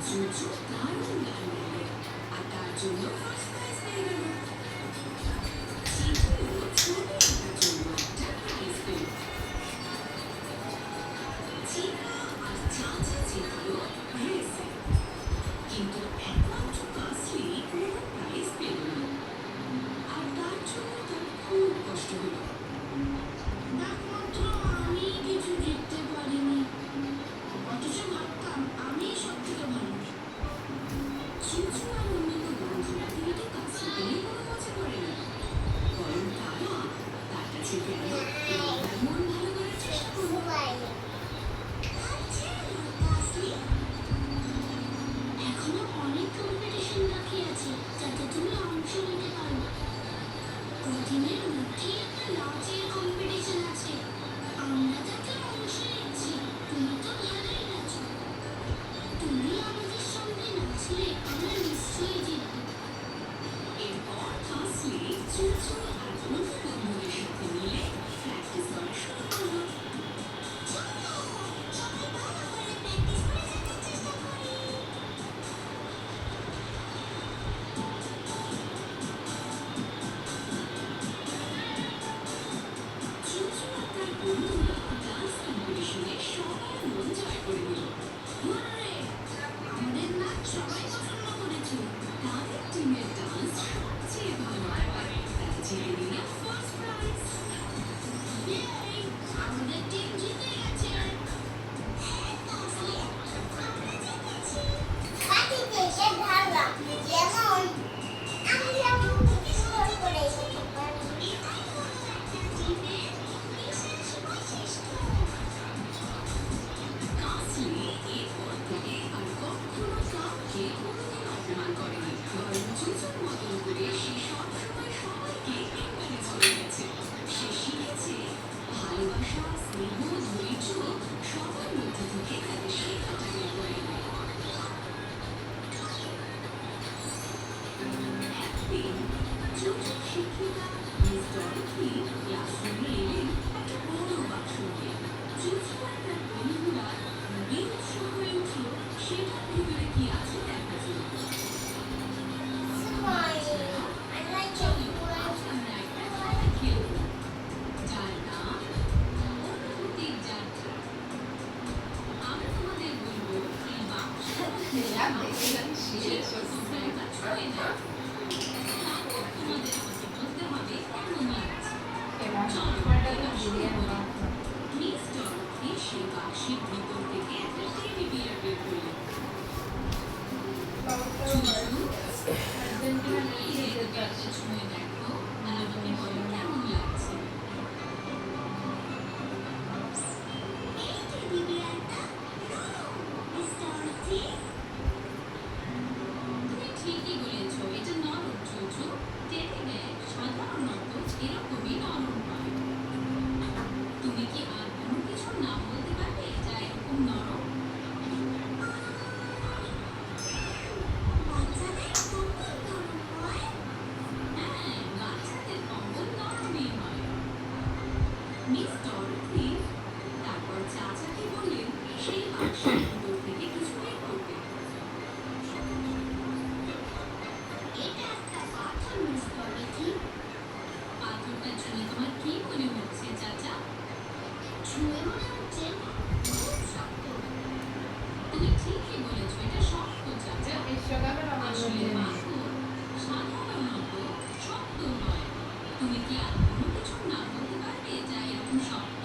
জুজু দারুণ গান গাইলে, আর তার জন্য ফার্স্ট প্রাইজ পেয়ে গেল। চিকুও ছবি আঁকার জন্য একটা প্রাইজ পেল। চিকা আর চাচা জিতল রেসে, কিন্তু একমাত্র কাসলি কোনো প্রাইজ পেল না, আর তার জন্য তার খুব কষ্ট হলো। একমাত্র আমি কিছু জিততে পারিনি, অথচ ভাবতাম আমি সব থেকে ভালো। জুজু আর অন্যান্য বন্ধুরা কিন্তু কাসলিকে নিয়ে কোনো মজা করেনি, বরং তারা তার কাছে গেল এবং তার মন ভালো করার চেষ্টা করলো। এখনো অনেক কম্পিটিশন বাকি আছে যাতে তুমি অংশ নিতে পারো। কদিনের মধ্যেই একটা নাচের কম্পিটিশন আছে, আমরা তাতে অংশ নিচ্ছি। তুমি তো ভালোই নাচো, তুমি আমাদের সঙ্গে নাচলে আমরা নিশ্চয়ই জিতবো। এরপর কাসলি জুজু আর অন্য বন্ধুদের সাথে মিলে প্র্যাকটিস করা শুরু করলো। সবাই ভালো করে প্র্যাকটিস করে যেতে চেষ্টা করি। জুজু আর তার বন্ধুরা ডান্স কম্পিটিশনে সবার মন জয় করে নিল। হুররে! আমাদের নাচ সবাই পছন্দ করেছে। তাদের টিমের ডান্স সবচেয়ে ভালো হয়, তারা জিতে নিল ফার্স্ট প্রাইজ। ইয়েই! আমাদের টিম জিতে গেছে। হ্যাঁ, কাসলি, আমরা জিতেছি। বাকিতে এসে ভালো, যেমন আমি যেমন সুন্দর করে এসেছি পারি। এটাই হলো একটা টিমের বিশেষ বৈশিষ্ট্য। কাসলি এরপর থেকে আর কখনো কাউকে কোনোদিন অপমান করেনি, বরং জুজুর মতন করে সে সবসময় সবাইকে এনকারেজ করে গেছে। সে শিখেছে ভালোবাসা, স্নেহ, ধৈর্য সবার মধ্যে থেকে তাদের শেখাটা বের করে নেয়। একদিন জুজুর শিক্ষিকা মিস ডরোথি ক্লাসরুমে এলেন একটা বড় বাক্স নিয়ে। জুজু আর তার বন্ধুরা খুবই উৎসুক হয়ে উঠল সেটার ভিতরে কি আছে দেখার জন্য। চলো, আজ আমরা একটা খেলা খেলব, যার নাম অনুভূতির যাত্রা। আমি তোমাদের বলবো এই বাক্সের মধ্যে যা আছে সেটা তোমরা ছুঁয়ে নাও। তারপর তোমাদের আমাকে বলতে হবে কেমন লাগছে। চলো, এবার শুরু করি। মিস ডরোথি সেই বাক্সের ভিতর থেকে একটা টেডি বিয়ার বের করলেন। জুজু, তুমি এই টেডি বিয়ারটা ছুঁয়ে দেখো আর আমাকে বলো কেমন লাগছে। এই টেডি বিয়ারটা নরম, মিস ডরোথি। তুমি ঠিকই বলেছো, এটা নরম জুজু। টেডি বিয়ার সাধারণত এরকমই নরম হয়। তুমি কি আর কোনো কিছুর নাম বলতে পারবে যা এরকম নরম? বাচ্চাদের কম্বল নরম হয়। হ্যাঁ, বাচ্চাদের কম্বল নরমই হয়। মিস ডরোথি তারপর চাচাকে বললেন সেই বাক্সের ভিতর থেকে কিছু বের করতে। এটা একটা পাথর, মিস ডরোথি। পাথরটার জন্য তোমার কি মনে হচ্ছে চাচা? ছুঁয়ে মনে হচ্ছে খুব শক্ত। তুমি ঠিকই বলেছো, এটা শক্ত চাচা। আসলে পাথর সাধারণত শক্ত নয়। তুমি কি আর কোনো কিছুর নাম বলতে পারবে যা এরকম শক্ত?